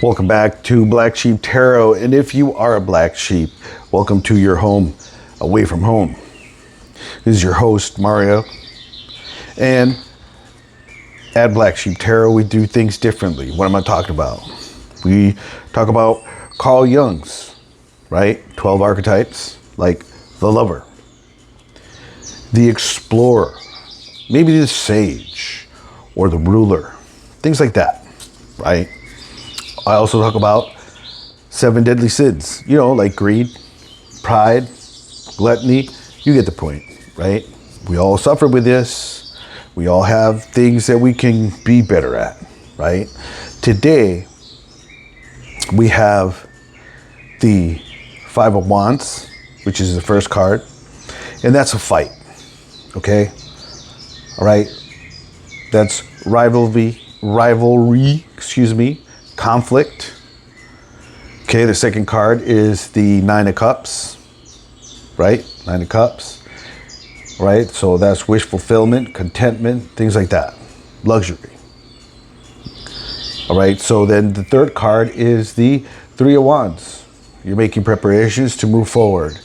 Welcome back to Black Sheep Tarot. And if you are a black sheep, welcome to your home away from home. This is your host, Mario. And at Black Sheep Tarot, we do things differently. What am I talking about? We talk about Carl Jung's, right? 12 archetypes, like the lover, the explorer, maybe the sage, or the ruler, things like that, right? I also talk about 7 deadly sins, like greed, pride, gluttony. You get the point, right? We all suffer with this. We all have things that we can be better at, right? Today, we have the 5 of Wands, which is the first card, and that's a fight, okay? All right? That's rivalry, conflict. Okay, the second card is the 9 of Cups, right? 9 of Cups, right? So that's wish fulfillment, contentment, things like that. Luxury. All right, so then the third card is the 3 of Wands. You're making preparations to move forward.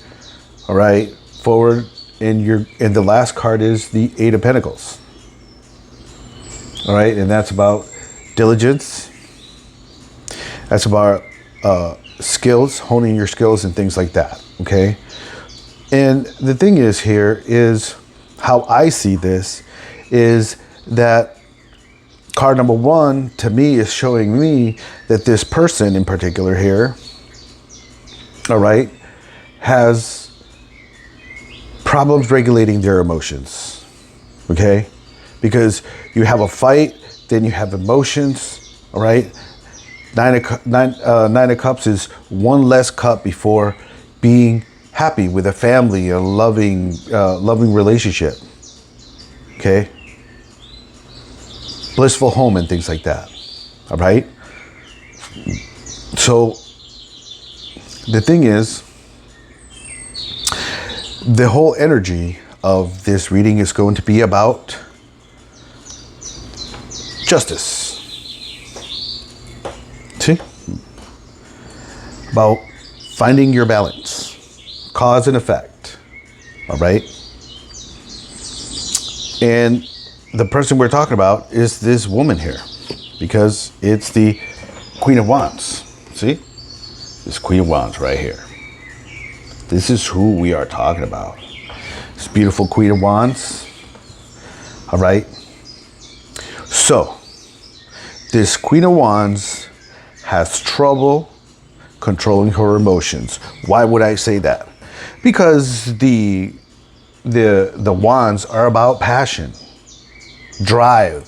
All right, forward, and the last card is the 8 of Pentacles. All right, and that's about diligence. That's about skills, honing your skills and things like that, okay? And the thing is here is how I see this is that card number 1 to me is showing me that this person in particular here, all right, has problems regulating their emotions, okay? Because you have a fight, then you have emotions, all right? Nine of Cups is one less cup before being happy with a family, a loving relationship. Okay? Blissful home and things like that. All right? So, the thing is, the whole energy of this reading is going to be about justice. See? About finding your balance, cause and effect, all right? And the person we're talking about is this woman here, because it's the Queen of Wands. See? This Queen of Wands right here. This is who we are talking about. This beautiful Queen of Wands, all right? So, this Queen of Wands has trouble controlling her emotions. Why would I say that? Because the wands are about passion, drive,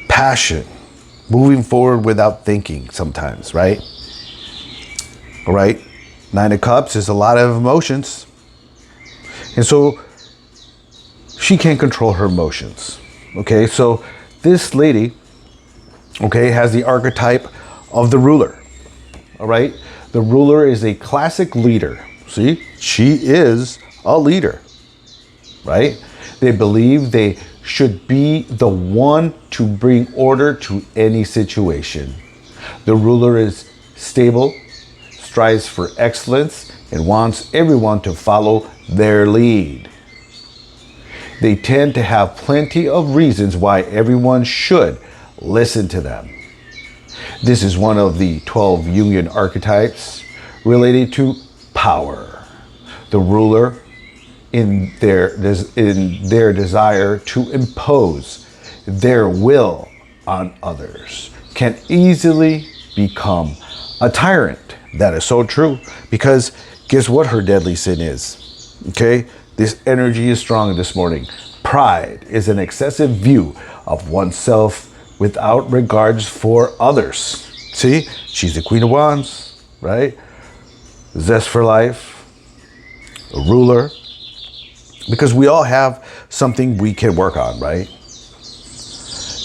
passion, moving forward without thinking sometimes, right? All right. 9 of Cups is a lot of emotions. And so she can't control her emotions. Okay, so this lady, okay, has the archetype of the ruler. All right. The ruler is a classic leader. See, she is a leader, right? They believe they should be the one to bring order to any situation. The ruler is stable, strives for excellence, and wants everyone to follow their lead. They tend to have plenty of reasons why everyone should listen to them. This is one of the 12 Jungian archetypes related to power. The ruler, in their desire to impose their will on others, can easily become a tyrant. That is so true, because guess what her deadly sin is? Okay, this energy is strong this morning. Pride is an excessive view of oneself without regards for others. See, she's the Queen of Wands, right? Zest for life, a ruler, because we all have something we can work on, right?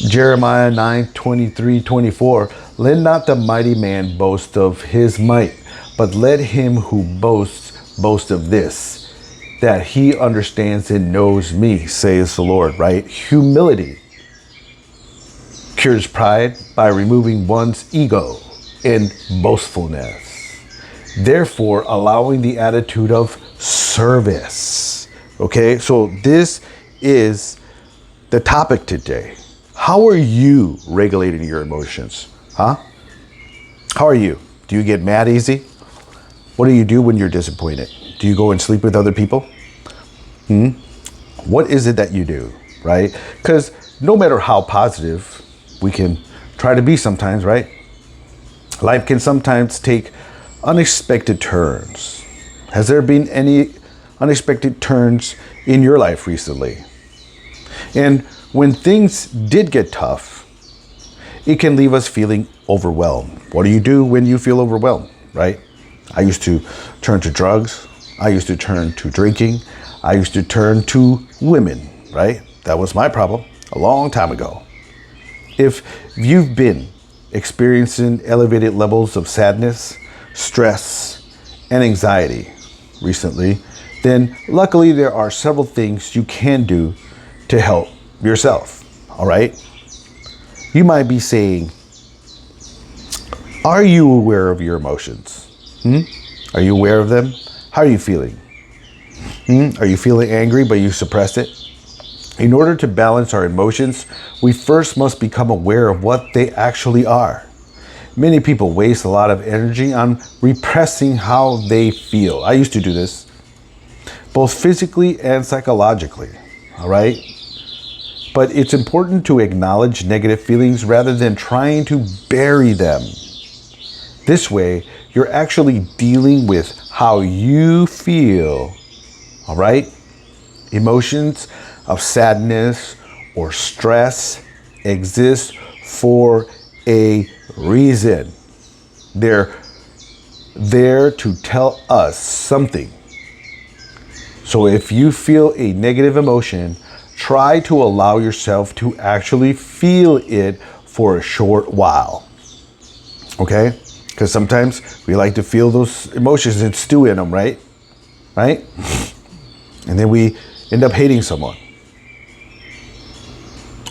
Jeremiah 9:23-24, let not the mighty man boast of his might, but let him who boasts boast of this, that he understands and knows me, says the Lord, right? Humility cures pride by removing one's ego and boastfulness, therefore allowing the attitude of service. Okay, so this is the topic today. How are you regulating your emotions? Huh? How are you? Do you get mad easy? What do you do when you're disappointed? Do you go and sleep with other people? What is it that you do, right? Because no matter how positive we can try to be sometimes, right? Life can sometimes take unexpected turns. Has there been any unexpected turns in your life recently? And when things did get tough, it can leave us feeling overwhelmed. What do you do when you feel overwhelmed, right? I used to turn to drugs. I used to turn to drinking. I used to turn to women, right? That was my problem a long time ago. If you've been experiencing elevated levels of sadness, stress, and anxiety recently, then luckily there are several things you can do to help yourself, all right? You might be saying, are you aware of your emotions? Are you aware of them? How are you feeling? Are you feeling angry but you suppress it? In order to balance our emotions, we first must become aware of what they actually are. Many people waste a lot of energy on repressing how they feel. I used to do this, both physically and psychologically, all right? But it's important to acknowledge negative feelings rather than trying to bury them. This way, you're actually dealing with how you feel, all right? Emotions of sadness or stress exist for a reason. They're there to tell us something. So if you feel a negative emotion, try to allow yourself to actually feel it for a short while. Okay? Because sometimes we like to feel those emotions and stew in them, right? Right? And then we end up hating someone.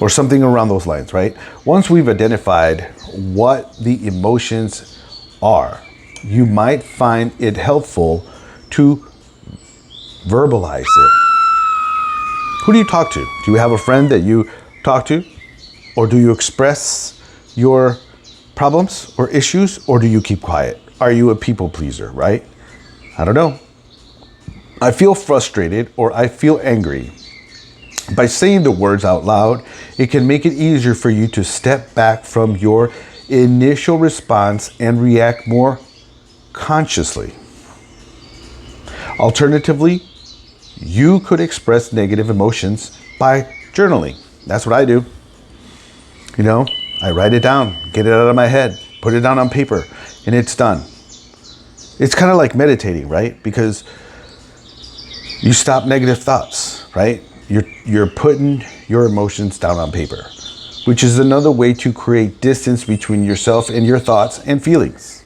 Or something around those lines, right? Once we've identified what the emotions are, you might find it helpful to verbalize it. Who do you talk to? Do you have a friend that you talk to? Or do you express your problems or issues? Or do you keep quiet? Are you a people pleaser, right? I don't know. I feel frustrated or I feel angry. By saying the words out loud, it can make it easier for you to step back from your initial response and react more consciously. Alternatively, you could express negative emotions by journaling. That's what I do. You know, I write it down, get it out of my head, put it down on paper, and it's done. It's kind of like meditating, right? Because you stop negative thoughts, right? You're putting your emotions down on paper, which is another way to create distance between yourself and your thoughts and feelings.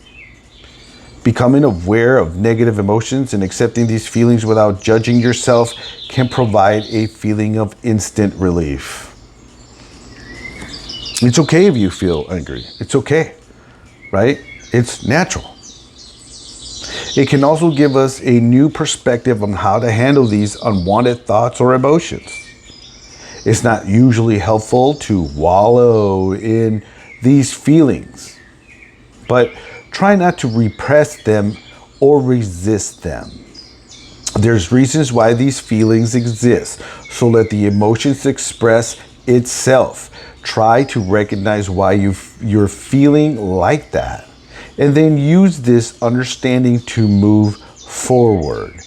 Becoming aware of negative emotions and accepting these feelings without judging yourself can provide a feeling of instant relief. It's okay if you feel angry. It's okay, right? It's natural. It can also give us a new perspective on how to handle these unwanted thoughts or emotions. It's not usually helpful to wallow in these feelings, but try not to repress them or resist them. There's reasons why these feelings exist, so let the emotions express itself. Try to recognize why you're feeling like that, and then use this understanding to move forward.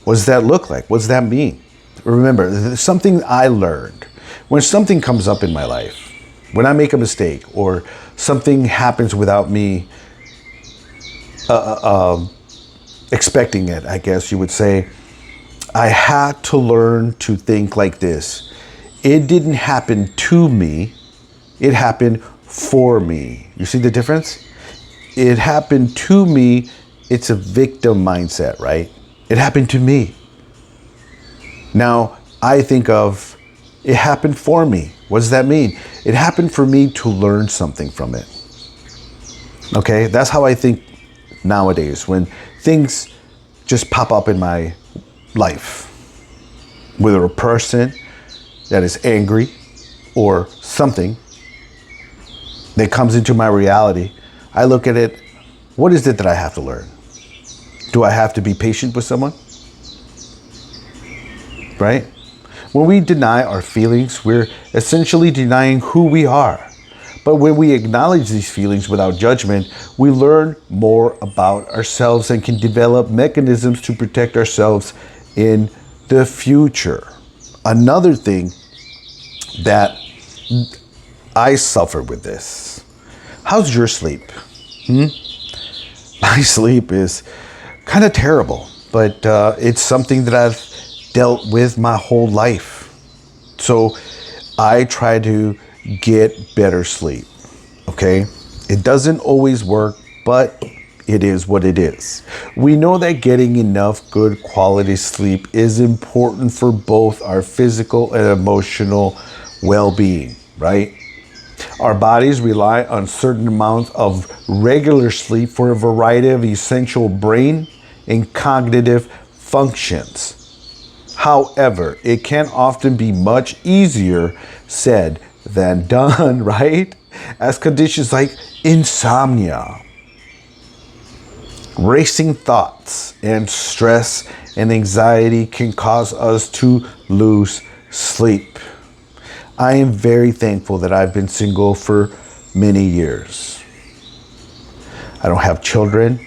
What does that look like? What does that mean? Remember, there's something I learned. When something comes up in my life, when I make a mistake or something happens without me expecting it, I guess you would say, I had to learn to think like this. It didn't happen to me. It happened for me. You see the difference? It happened to me. It's a victim mindset, right? It happened to me. Now, I think of It happened for me. What does that mean? It happened for me to learn something from it. Okay, that's how I think nowadays when things just pop up in my life. Whether a person that is angry or something that comes into my reality, I look at it, what is it that I have to learn? Do I have to be patient with someone? Right? When we deny our feelings, we're essentially denying who we are. But when we acknowledge these feelings without judgment, we learn more about ourselves and can develop mechanisms to protect ourselves in the future. Another thing that I suffer with this. How's your sleep? My sleep is kind of terrible, but it's something that I've dealt with my whole life. So I try to get better sleep, okay? It doesn't always work, but it is what it is. We know that getting enough good quality sleep is important for both our physical and emotional well-being, right? Our bodies rely on certain amounts of regular sleep for a variety of essential brain and cognitive functions. However, it can often be much easier said than done, right? As conditions like insomnia, racing thoughts, and stress and anxiety can cause us to lose sleep. I am very thankful that I've been single for many years. I don't have children,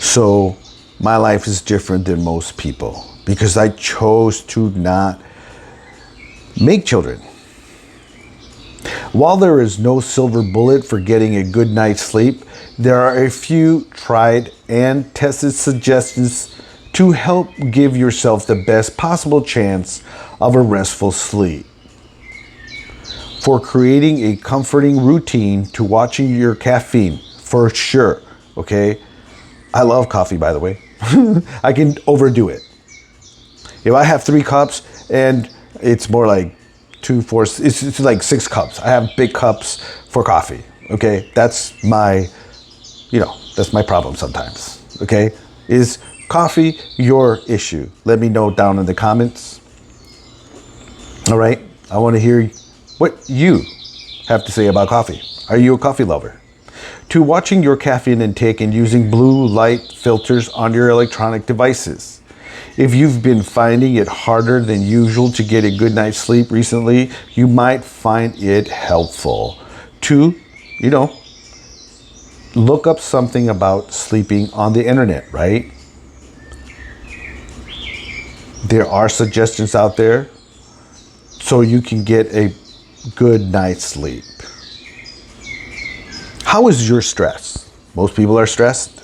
so my life is different than most people because I chose to not make children. While there is no silver bullet for getting a good night's sleep, there are a few tried and tested suggestions to help give yourself the best possible chance of a restful sleep. For creating a comforting routine to watching your caffeine, for sure, okay? I love coffee, by the way. I can overdo it. If I have 3 cups and it's more like 2, 4, it's like 6 cups. I have big cups for coffee, okay? That's my problem sometimes, okay? Is coffee your issue? Let me know down in the comments. All right, I want to hear what you have to say about coffee. Are you a coffee lover? To watching your caffeine intake and using blue light filters on your electronic devices. If you've been finding it harder than usual to get a good night's sleep recently, you might find it helpful to, look up something about sleeping on the internet, right? There are suggestions out there so you can get a good night's sleep. How is your stress? Most people are stressed.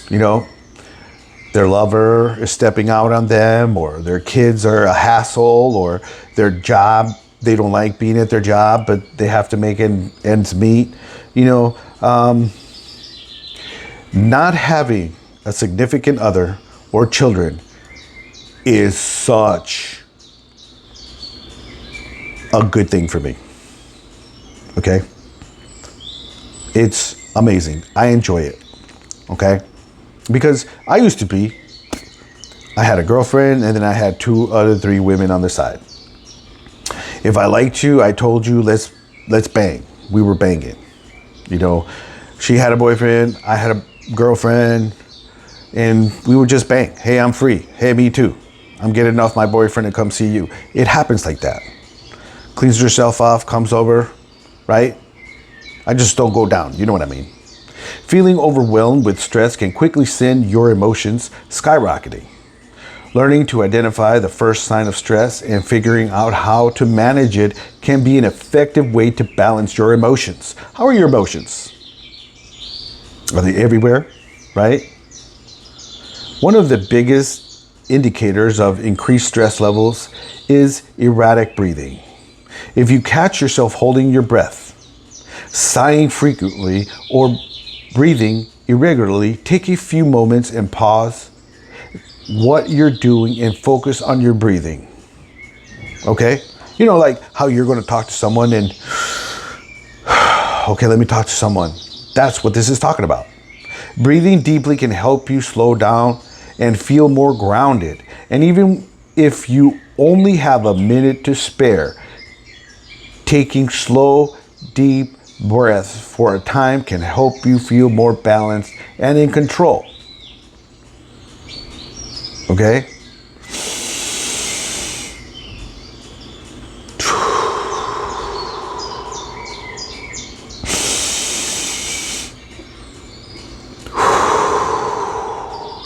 Their lover is stepping out on them, or their kids are a hassle, or their job, they don't like being at their job, but they have to make ends meet. Not having a significant other or children is such a good thing for me. Okay? It's amazing. I enjoy it. Okay? Because I had a girlfriend and then I had 2 other 3 women on the side. If I liked you, I told you, let's bang. We were banging. She had a boyfriend, I had a girlfriend, and we would just bang. Hey, I'm free. Hey, me too. I'm getting off my boyfriend to come see you. It happens like that. Cleans herself off, comes over, right? I just don't go down. You know what I mean? Feeling overwhelmed with stress can quickly send your emotions skyrocketing. Learning to identify the first sign of stress and figuring out how to manage it can be an effective way to balance your emotions. How are your emotions? Are they everywhere, right? One of the biggest indicators of increased stress levels is erratic breathing. If you catch yourself holding your breath, sighing frequently, or breathing irregularly, take a few moments and pause what you're doing and focus on your breathing. Okay? You know, like how you're going to talk to someone and, okay, let me talk to someone. That's what this is talking about. Breathing deeply can help you slow down and feel more grounded. And even if you only have a minute to spare, taking slow, deep breaths for a time can help you feel more balanced and in control. Okay?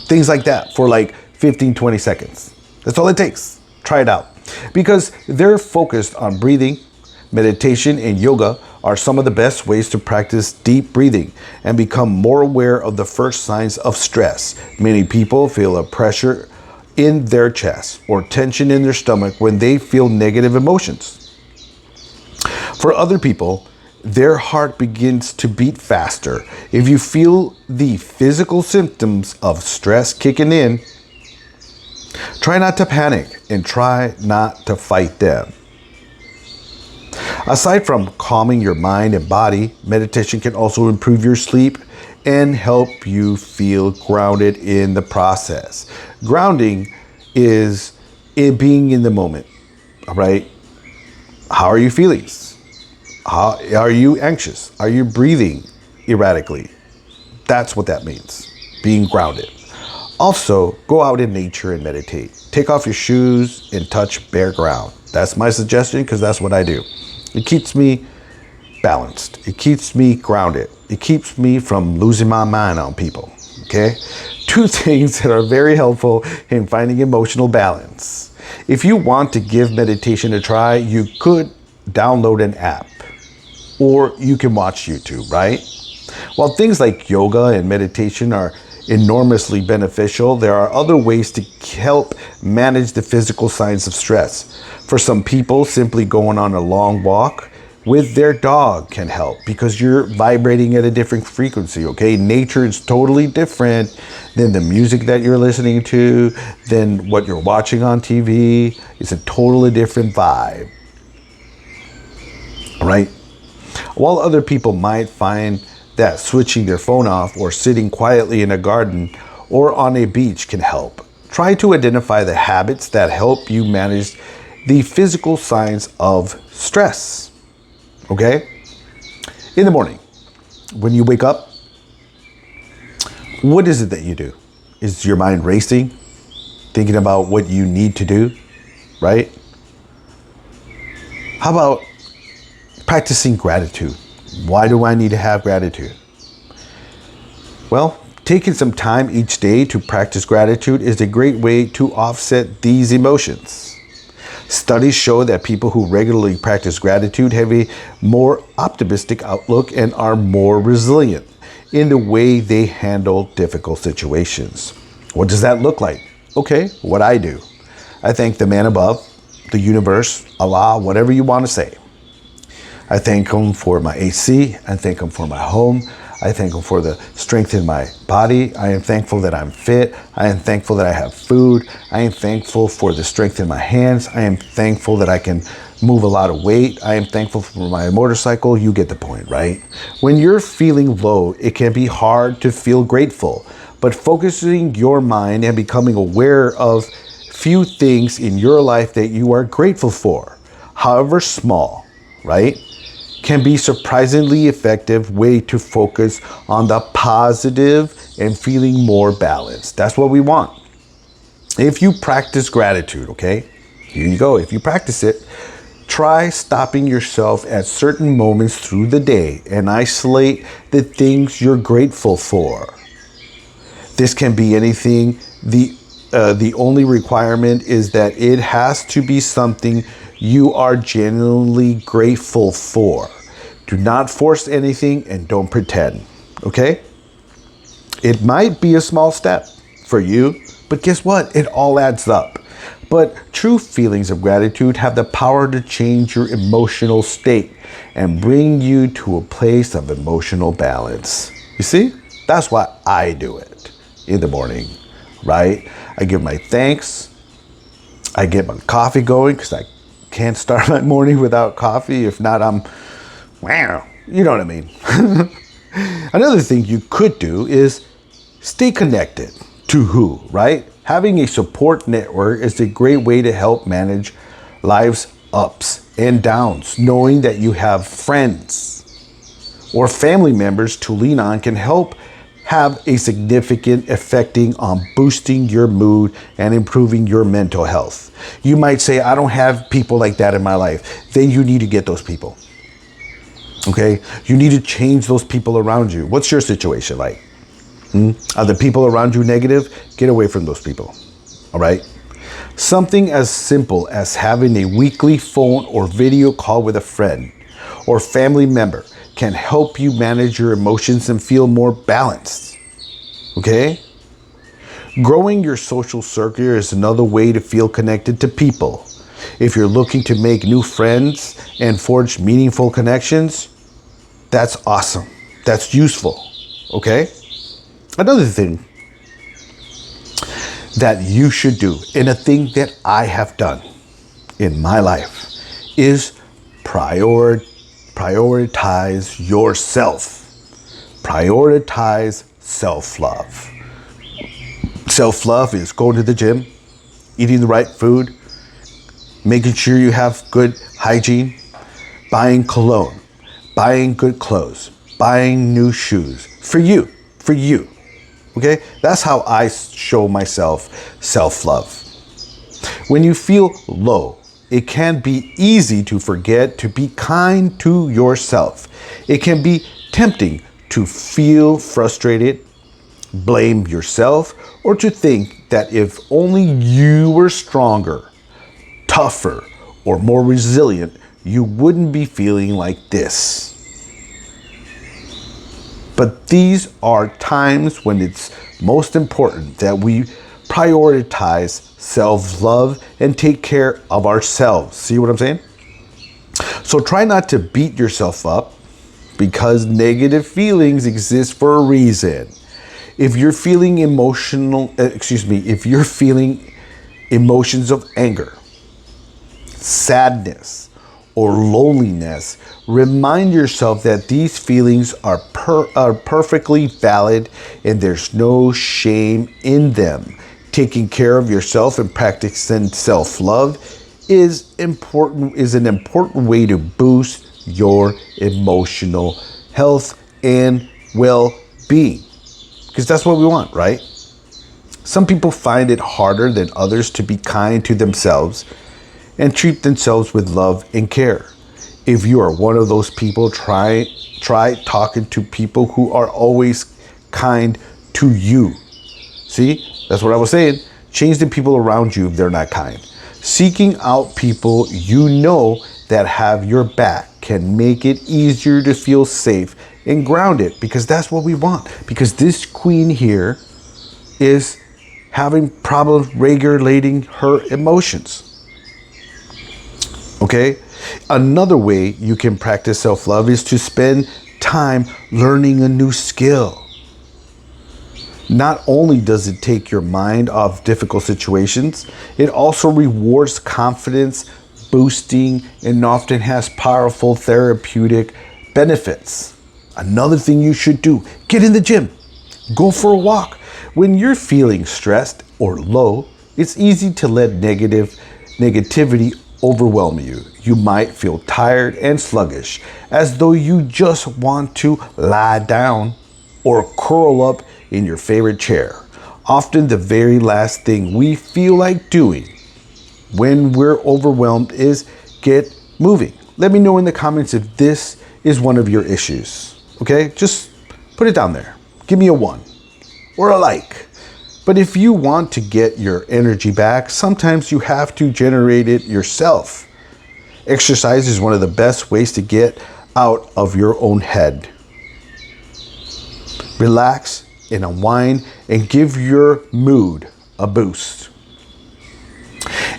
Things like that for like 15, 20 seconds. That's all it takes. Try it out. Because they're focused on breathing, meditation, and yoga are some of the best ways to practice deep breathing and become more aware of the first signs of stress. Many people feel a pressure in their chest or tension in their stomach when they feel negative emotions. For other people, their heart begins to beat faster. If you feel the physical symptoms of stress kicking in, try not to panic and try not to fight them. Aside from calming your mind and body, meditation can also improve your sleep and help you feel grounded in the process. Grounding is it being in the moment, all right? How are you feeling? Are you anxious? Are you breathing erratically? That's what that means, being grounded. Also, go out in nature and meditate. Take off your shoes and touch bare ground. That's my suggestion because that's what I do. It keeps me balanced. It keeps me grounded. It keeps me from losing my mind on people, okay? 2 things that are very helpful in finding emotional balance. If you want to give meditation a try, you could download an app or you can watch YouTube, right? While things like yoga and meditation are enormously beneficial, there are other ways to help manage the physical signs of stress. For some people, simply going on a long walk with their dog can help because you're vibrating at a different frequency, okay? Nature is totally different than the music that you're listening to, than what you're watching on TV. It's a totally different vibe, all right? While other people might find that switching their phone off or sitting quietly in a garden or on a beach can help, try to identify the habits that help you manage the physical signs of stress. Okay? In the morning, when you wake up, what is it that you do? Is your mind racing, thinking about what you need to do, right? How about practicing gratitude? Why do I need to have gratitude? Well, taking some time each day to practice gratitude is a great way to offset these emotions. Studies show that people who regularly practice gratitude have a more optimistic outlook and are more resilient in the way they handle difficult situations. What does that look like? Okay, what I do. I thank the man above, the universe, Allah, whatever you want to say. I thank him for my AC. I thank him for my home. I thank him for the strength in my body. I am thankful that I'm fit. I am thankful that I have food. I am thankful for the strength in my hands. I am thankful that I can move a lot of weight. I am thankful for my motorcycle. You get the point, right? When you're feeling low, it can be hard to feel grateful, but focusing your mind and becoming aware of few things in your life that you are grateful for, however small, right, can be surprisingly effective way to focus on the positive and feeling more balanced. That's what we want. If you practice gratitude, okay, here you go. If you practice it, try stopping yourself at certain moments through the day and isolate the things you're grateful for. This can be anything. The only requirement is that it has to be something you are genuinely grateful for. Do not force anything and don't pretend, okay? It might be a small step for you, but guess what? It all adds up. But true feelings of gratitude have the power to change your emotional state and bring you to a place of emotional balance. You see? That's why I do it in the morning, right? I give my thanks. I get my coffee going because I can't start my morning without coffee. If not, I'm, wow, you know what I mean. Another thing you could do is stay connected to who, right? Having a support network is a great way to help manage life's ups and downs. Knowing that you have friends or family members to lean on can help have a significant effecting on boosting your mood and improving your mental health. You might say, I don't have people like that in my life. Then you need to get those people. Okay? You need to change those people around you. What's your situation like? Are the people around you negative? Get away from those people. All right? Something as simple as having a weekly phone or video call with a friend or family member can help you manage your emotions and feel more balanced. Okay? Growing your social circle is another way to feel connected to people. If you're looking to make new friends and forge meaningful connections, that's awesome. That's useful. Okay? Another thing that you should do, and a thing that I have done in my life, is prioritize yourself. Prioritize self-love. Self-love is going to the gym, eating the right food, making sure you have good hygiene, buying cologne, buying good clothes, buying new shoes for you. Okay? That's how I show myself self-love. When you feel low, it can be easy to forget to be kind to yourself. It can be tempting to feel frustrated, blame yourself, or to think that if only you were stronger, tougher, or more resilient, you wouldn't be feeling like this. But these are times when it's most important that we prioritize self-love and take care of ourselves. See what I'm saying? So try not to beat yourself up, because negative feelings exist for a reason. If you're feeling if you're feeling emotions of anger, sadness, or loneliness, remind yourself that these feelings are perfectly valid and there's no shame in them. Taking care of yourself and practicing self-love is an important way to boost your emotional health and well-being. Because that's what we want, right? Some people find it harder than others to be kind to themselves and treat themselves with love and care. If you are one of those people, try talking to people who are always kind to you. See, that's what I was saying. Change the people around you if they're not kind. Seeking out people you know that have your back can make it easier to feel safe and grounded, because that's what we want. Because this queen here is having problems regulating her emotions. Okay? Another way you can practice self-love is to spend time learning a new skill. Not only does it take your mind off difficult situations, it also rewards confidence boosting and often has powerful therapeutic benefits. Another thing you should do, get in the gym, go for a walk. When you're feeling stressed or low, it's easy to let negativity overwhelm you. You might feel tired and sluggish, as though you just want to lie down or curl up in your favorite chair. Often the very last thing we feel like doing when we're overwhelmed is get moving. Let me know in the comments if this is one of your issues. Okay, just put it down there. Give me a 1 or a like. But if you want to get your energy back, sometimes you have to generate it yourself. Exercise is one of the best ways to get out of your own head. Relax and unwind and give your mood a boost.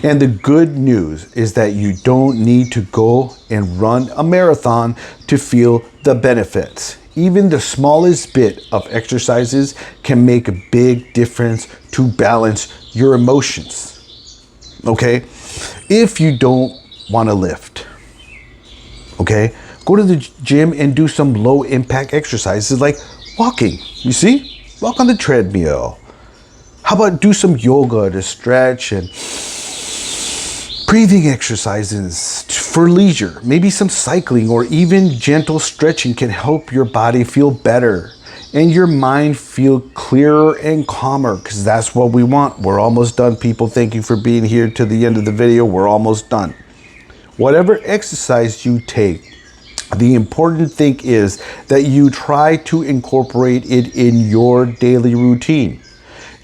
And the good news is that you don't need to go and run a marathon to feel the benefits. Even the smallest bit of exercises can make a big difference to balance your emotions. Okay? If you don't want to lift. Okay? Go to the gym and do some low impact exercises like walking. You see? Walk on the treadmill. How about do some yoga to stretch and breathing exercises for leisure? Maybe some cycling or even gentle stretching can help your body feel better and your mind feel clearer and calmer, because that's what we want. We're almost done, people. Thank you for being here to the end of the video. We're almost done. Whatever exercise you take, the important thing is that you try to incorporate it in your daily routine.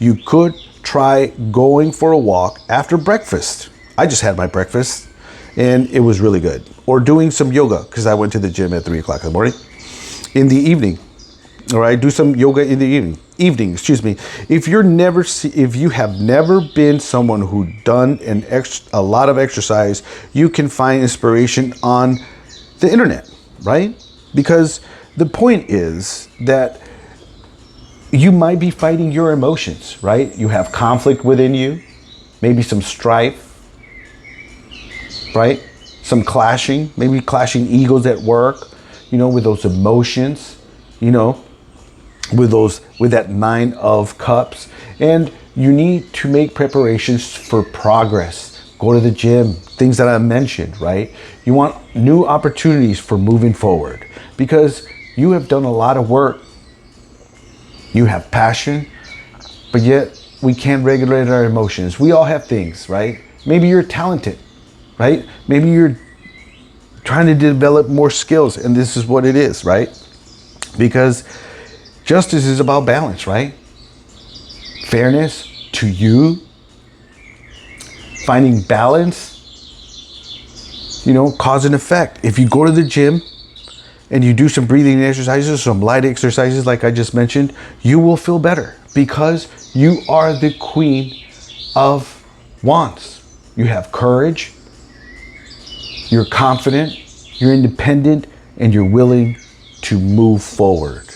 You could try going for a walk after breakfast. I just had my breakfast and it was really good. Or doing some yoga, because I went to the gym at 3 o'clock in the morning. In the evening, all right, do some yoga in the evening, excuse me. If you have never been someone who done a lot of exercise, you can find inspiration on the internet, right? Because the point is that you might be fighting your emotions, right? You have conflict within you, maybe some strife, right? Some clashing, maybe clashing egos at work, with those emotions, with that 9 of cups. And you need to make preparations for progress. Go to the gym, things that I mentioned, right? You want new opportunities for moving forward because you have done a lot of work. You have passion, but yet we can't regulate our emotions. We all have things, right? Maybe you're talented, right? Maybe you're trying to develop more skills, and this is what it is, right? Because justice is about balance, right? Fairness to you, finding balance, cause and effect. If you go to the gym and you do some breathing exercises, some light exercises like I just mentioned, you will feel better because you are the Queen of Wands. You have courage, you're confident, you're independent, and you're willing to move forward.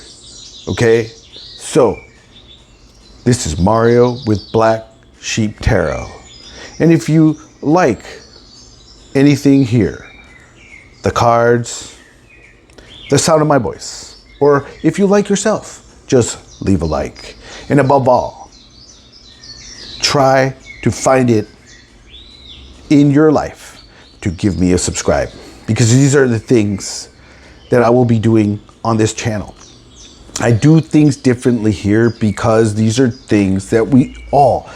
Okay? So, this is Mario with Black Sheep Tarot. And if you like anything here, the cards, the sound of my voice, or if you like yourself, just leave a like. And above all, try to find it in your life to give me a subscribe, because these are the things that I will be doing on this channel. I do things differently here because these are things that we all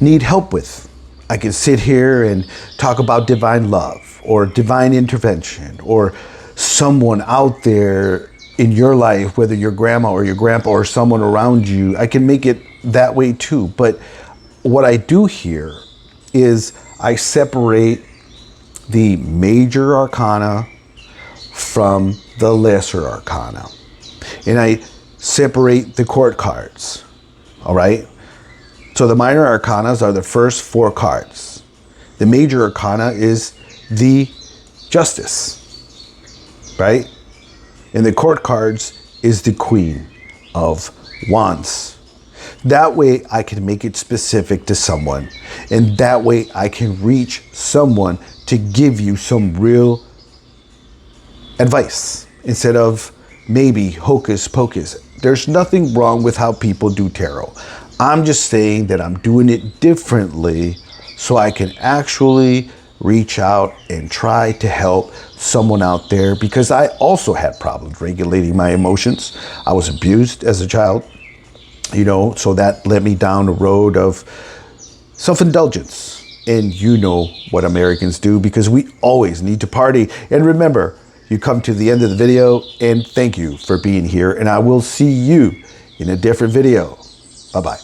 need help with. I can sit here and talk about divine love or divine intervention or someone out there in your life, whether your grandma or your grandpa or someone around you. I can make it that way too. But what I do here is I separate the major arcana from the lesser arcana. And I separate the court cards. All right? So the minor arcanas are the first 4 cards. The major arcana is the justice, right? And the court cards is the Queen of Wands. That way I can make it specific to someone. And that way I can reach someone to give you some real advice instead of maybe hocus pocus. There's nothing wrong with how people do tarot. I'm just saying that I'm doing it differently so I can actually reach out and try to help someone out there, because I also had problems regulating my emotions. I was abused as a child, so that led me down a road of self-indulgence. And you know what Americans do, because we always need to party. And remember, you come to the end of the video, and thank you for being here. And I will see you in a different video. Bye-bye.